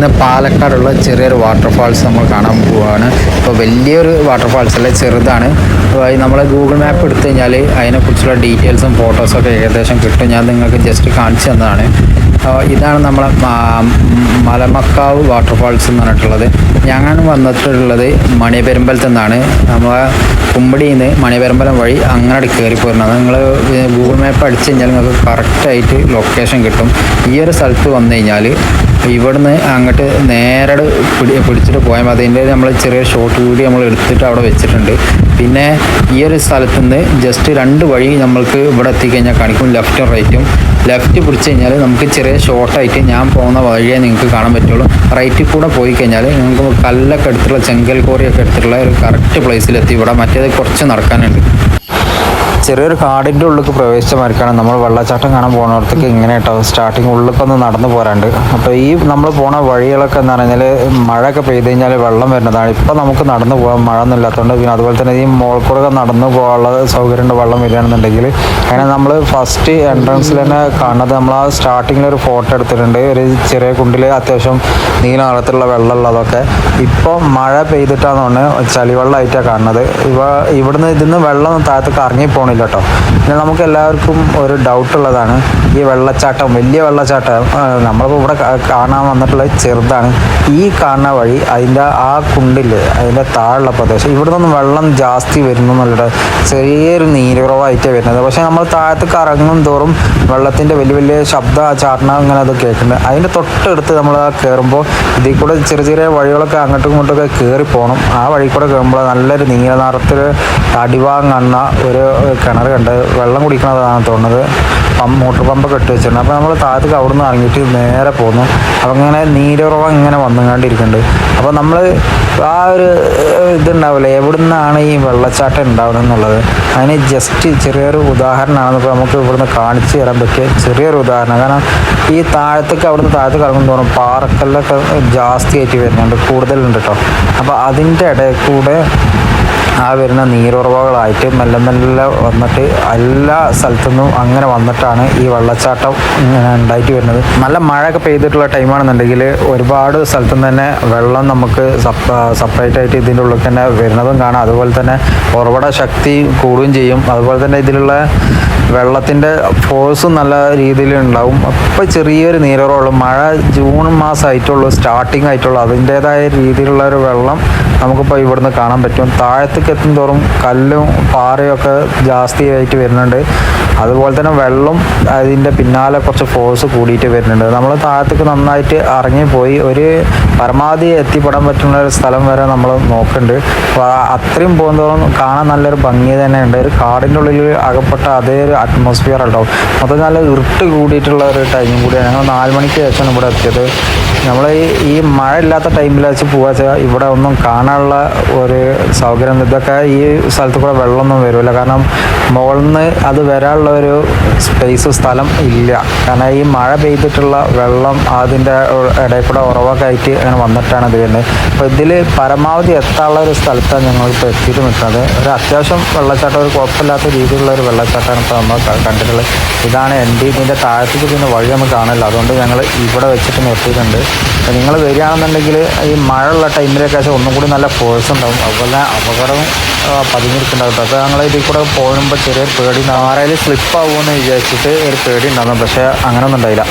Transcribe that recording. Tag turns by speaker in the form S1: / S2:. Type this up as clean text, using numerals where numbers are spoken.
S1: ഇന്ന് പാലക്കാടുള്ള ചെറിയൊരു വാട്ടർഫാൾസ് നമ്മൾ കാണാൻ പോവുകയാണ്. ഇപ്പോൾ വലിയൊരു വാട്ടർഫാൾസ് അല്ല, ചെറുതാണ്. നമ്മൾ ഗൂഗിൾ മാപ്പ് എടുത്തു കഴിഞ്ഞാൽ അതിനെക്കുറിച്ചുള്ള ഡീറ്റെയിൽസും ഫോട്ടോസൊക്കെ ഏകദേശം കിട്ടും. ഞാൻ നിങ്ങൾക്ക് ജസ്റ്റ് കാണിച്ചു തന്നതാണ്. ഇതാണ് നമ്മളെ മലമക്കാവ് വാട്ടർഫാൾസ് എന്ന് പറഞ്ഞിട്ടുള്ളത്. ഞങ്ങൾ വന്നിട്ടുള്ളത് മണിപെരുമ്പലത്തു നിന്നാണ്. നമ്മളെ കുമ്പടിയിൽ നിന്ന് മണിപെരുമ്പലം വഴി അങ്ങനെ കയറി പോരുന്നത്. നിങ്ങൾ ഗൂഗിൾ മാപ്പ് അടിച്ചു കഴിഞ്ഞാൽ നിങ്ങൾക്ക് കറക്റ്റായിട്ട് ലൊക്കേഷൻ കിട്ടും. ഈ ഒരു സ്ഥലത്ത് വന്നു കഴിഞ്ഞാൽ ഇവിടുന്ന് അങ്ങോട്ട് നേരെ പിടിച്ചിട്ട് പോയാൽ മതി. അതിൻ്റെ നമ്മൾ ചെറിയ ഷോർട്ട് വീഡിയോ നമ്മൾ എടുത്തിട്ട് അവിടെ വെച്ചിട്ടുണ്ട്. പിന്നെ ഈ ഒരു സ്ഥലത്ത് നിന്ന് ജസ്റ്റ് 2 വഴി നമ്മൾക്ക് ഇവിടെ എത്തിക്കഴിഞ്ഞാൽ കാണിക്കും, ലെഫ്റ്റും റൈറ്റും. ലെഫ്റ്റ് പിടിച്ച് കഴിഞ്ഞാൽ നമുക്ക് ചെറിയ ഷോർട്ടായിട്ട് ഞാൻ പോകുന്ന വഴിയേ നിങ്ങൾക്ക് കാണാൻ പറ്റുള്ളൂ. റൈറ്റിൽ കൂടെ പോയി കഴിഞ്ഞാൽ നിങ്ങൾക്ക് കല്ലൊക്കെ എടുത്തിട്ടുള്ള ചെങ്കൽ കോറിയൊക്കെ എടുത്തിട്ടുള്ള ഒരു കറക്റ്റ് പ്ലേസിലെത്തി. ഇവിടെ മറ്റേത് കുറച്ച് നടക്കാനുണ്ട്. ചെറിയൊരു കാടിൻ്റെ ഉള്ളിലേക്ക് പ്രവേശിച്ചമാർക്കാണ് നമ്മൾ വെള്ളച്ചാട്ടം കാണാൻ പോകുന്നിടത്തേക്ക് ഇങ്ങനെ കേട്ടോ സ്റ്റാർട്ടിങ് ഉള്ളിലേക്കൊന്ന് നടന്നു പോരാണ്ട്. അപ്പോൾ ഈ നമ്മൾ പോണ വഴികളൊക്കെ എന്ന് പറഞ്ഞാൽ മഴയൊക്കെ പെയ്ത് കഴിഞ്ഞാൽ വെള്ളം വരുന്നതാണ്. ഇപ്പോൾ നമുക്ക് നടന്നു പോകാൻ മഴ ഒന്നും ഇല്ലാത്തതുകൊണ്ട്, പിന്നെ അതുപോലെ തന്നെ ഈ മോൾക്കൂടെ നടന്നു പോകാനുള്ള സൗകര്യമുണ്ട് വെള്ളം വരികയാണെന്നുണ്ടെങ്കിൽ. അങ്ങനെ നമ്മൾ ഫസ്റ്റ് എൻട്രൻസിൽ തന്നെ കാണുന്നത് നമ്മൾ ആ സ്റ്റാർട്ടിങ്ങിൽ ഒരു ഫോട്ടോ എടുത്തിട്ടുണ്ട്. ഒരു ചെറിയ കുണ്ടിൽ അത്യാവശ്യം നീല നിറത്തിലുള്ള വെള്ളമുള്ളതൊക്കെ. ഇപ്പോൾ മഴ പെയ്തിട്ടാണ് ചളിവെള്ളമായിട്ടാണ് കാണുന്നത്. ഇവിടുന്ന് ഇതിന്ന് വെള്ളം താഴത്തേക്ക് ഇറങ്ങിപ്പോകണം കേട്ടോ. പിന്നെ നമുക്ക് എല്ലാവർക്കും ഒരു ഡൗട്ട് ഉള്ളതാണ്, ഈ വെള്ളച്ചാട്ടം, വലിയ വെള്ളച്ചാട്ടം നമ്മളിപ്പോൾ ഇവിടെ കാണാൻ വന്നിട്ടുള്ളത് ചെറുതാണ്. ഈ കാണുന്ന വഴി അതിൻ്റെ ആ കുണ്ടില്ലേ അതിൻ്റെ താഴെയുള്ള പ്രദേശം, ഇവിടെ നിന്നും വെള്ളം ജാസ്തി വരുന്നു എന്നുള്ളത് ചെറിയൊരു നീരുറവായിട്ടാണ് വരുന്നത്. പക്ഷേ നമ്മൾ താഴത്തേക്ക് ഇറങ്ങും തോറും വെള്ളത്തിൻ്റെ വലിയ വലിയ ശബ്ദ ചാട്ടണം ഇങ്ങനെ അത് കേൾക്കുന്നുണ്ട്. അതിൻ്റെ തൊട്ടടുത്ത് നമ്മൾ കയറുമ്പോൾ ഇതിൽ കൂടെ ചെറിയ ചെറിയ വഴികളൊക്കെ അങ്ങോട്ടും ഇങ്ങോട്ടൊക്കെ കയറി പോകണം. ആ വഴി കൂടെ കയറുമ്പോൾ നല്ലൊരു നീല നിറത്തിൽ അടിവാങ്ങ കാണുന്ന ഒരു കിണർ കണ്ട് വെള്ളം കുടിക്കണതാണ് തോന്നുന്നത്. മോട്ടോർ പമ്പൊക്കെ ഇട്ട് വെച്ചിട്ടുണ്ട്. അപ്പോൾ നമ്മൾ താഴത്തേക്ക് അവിടെ നിന്ന് ഇറങ്ങിയിട്ട് നേരെ പോകുന്നു. അപ്പോൾ ഇങ്ങനെ നീരുറവ ഇങ്ങനെ വന്നുകൊണ്ടിരിക്കുന്നുണ്ട്. അപ്പോൾ നമ്മൾ ആ ഒരു ഇതുണ്ടാവില്ല, എവിടെ നിന്നാണ് ഈ വെള്ളച്ചാട്ടം ഉണ്ടാവുന്നത് എന്നുള്ളത് അതിന് ജസ്റ്റ് ചെറിയൊരു ഉദാഹരണമാണ് ഇപ്പോൾ നമുക്ക് ഇവിടുന്ന് കാണിച്ചു തരാൻ പറ്റിയ ചെറിയൊരു ഉദാഹരണം. കാരണം ഈ താഴത്തേക്ക് അവിടുന്ന് താഴത്തേക്ക് ഇറങ്ങും തോറും പാറക്കല്ലൊക്കെ ജാസ്തി ആയിട്ട് വരുന്നുണ്ട്, കൂടുതലുണ്ട് കേട്ടോ. അപ്പോൾ അതിൻ്റെ ഇടയിൽ കൂടെ ആ വരുന്ന നീരുറവകളായിട്ട് മെല്ലെ മെല്ലെ വന്നിട്ട് എല്ലാ സ്ഥലത്തുനിന്നും അങ്ങനെ വന്നിട്ടാണ് ഈ വെള്ളച്ചാട്ടം ഇങ്ങനെ ഉണ്ടായിട്ട് വരുന്നത്. നല്ല മഴയൊക്കെ പെയ്തിട്ടുള്ള ടൈമാണെന്നുണ്ടെങ്കിൽ ഒരുപാട് സ്ഥലത്തുനിന്ന് തന്നെ വെള്ളം നമുക്ക് സെപ്പറേറ്റ് ആയിട്ട് ഇതിൻ്റെ ഉള്ളിൽ തന്നെ വരുന്നതും കാണാം. അതുപോലെ തന്നെ ഉറവിട ശക്തി കൂടുകയും ചെയ്യും. അതുപോലെ തന്നെ ഇതിലുള്ള വെള്ളത്തിൻ്റെ ഫോഴ്സും നല്ല രീതിയിൽ ഉണ്ടാവും. അപ്പോൾ ചെറിയൊരു നീരുറവുള്ളൂ. മഴ ജൂൺ മാസമായിട്ടുള്ളൂ, സ്റ്റാർട്ടിങ് ആയിട്ടുള്ളൂ. അതിൻ്റേതായ രീതിയിലുള്ള ഒരു വെള്ളം നമുക്കിപ്പോൾ ഇവിടുന്ന് കാണാൻ പറ്റും. താഴത്തേക്ക് എത്തും തോറും കല്ലും പാറയൊക്കെ ജാസ്തി ആയിട്ട് വരുന്നുണ്ട്. അതുപോലെ തന്നെ വെള്ളം അതിൻ്റെ പിന്നാലെ കുറച്ച് ഫോഴ്സ് കൂടിയിട്ട് വരുന്നുണ്ട്. നമ്മൾ താഴത്തേക്ക് നന്നായിട്ട് ഇറങ്ങിപ്പോയി ഒരു പരമാവധി എത്തിപ്പെടാൻ പറ്റുന്ന ഒരു സ്ഥലം വരെ നമ്മൾ നോക്കുന്നുണ്ട്. അപ്പോൾ അത്രയും പോകുന്നതോറും കാണാൻ നല്ലൊരു ഭംഗി തന്നെയുണ്ട്. ഒരു കാടിൻ്റെ ഉള്ളിൽ അകപ്പെട്ട അതേ ഒരു അറ്റ്മോസ്ഫിയർ ഉണ്ടാവും. മൊത്തം നല്ല ഇരുട്ട് കൂടിയിട്ടുള്ള ഒരു ടൈമും കൂടിയാണ്. ഞങ്ങൾ 4 മണിക്ക് ശേഷമാണ് ഇവിടെ എത്തിയത്. നമ്മൾ ഈ മഴ ഇല്ലാത്ത ടൈമിൽ വെച്ച് പോവാച്ചാൽ ഇവിടെ ഒന്നും കാണാനുള്ള ഒരു സൗകര്യം, ഇതൊക്കെ ഈ സ്ഥലത്ത് കൂടെ വെള്ളമൊന്നും വരില്ല. കാരണം മുകളിൽ നിന്ന് അത് വരാനുള്ള ഒരു സ്ഥലം ഇല്ല. കാരണം ഈ മഴ പെയ്തിട്ടുള്ള വെള്ളം അതിൻ്റെ ഇടയിൽ കൂടെ ഉറവൊക്കെ ആയിട്ട് അങ്ങനെ വന്നിട്ടാണ് ഇത് വരുന്നത്. അപ്പോൾ ഇതിൽ പരമാവധി എത്താനുള്ള ഒരു സ്ഥലത്താണ് ഞങ്ങളിപ്പോൾ എത്തിയിട്ട് നിൽക്കുന്നത്. ഒരു അത്യാവശ്യം വെള്ളച്ചാട്ടം, ഒരു കുഴപ്പമില്ലാത്ത രീതിയിലുള്ള ഒരു വെള്ളച്ചാട്ടമാണ് ഇപ്പോൾ നമ്മൾ കണ്ടിട്ടുള്ളത്. ഇതാണ് എൻ്റെ ഇതിൻ്റെ താഴത്തേക്ക് പിന്നെ വഴി നമുക്ക് കാണില്ല. അതുകൊണ്ട് ഞങ്ങൾ ഇവിടെ വെച്ചിട്ട് നിർത്തിയിട്ടുണ്ട്. നിങ്ങൾ വരികയാണെന്നുണ്ടെങ്കിൽ ഈ മഴയുള്ള ടൈമിലൊക്കെ ഒന്നും കൂടി നല്ല ഫോഴ്സ് ഉണ്ടാവും. അതുപോലെ അപകടവും പതിഞ്ഞിരിക്കുന്നുണ്ടാവും. അപ്പോൾ ഞങ്ങൾ ഇതിൽ കൂടെ പോകുമ്പോൾ ചെറിയൊരു പേടി, ആരെങ്കിലും സ്ലിപ്പാകുമെന്ന് വിചാരിച്ചിട്ട് ഒരു പേടി ഉണ്ടാകുന്നു. പക്ഷേ അങ്ങനെയൊന്നും ഉണ്ടായില്ല.